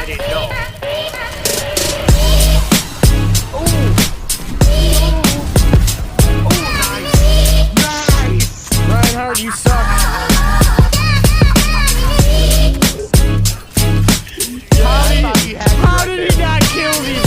I didn't know. Reinhardt, you suck. How did he not kill these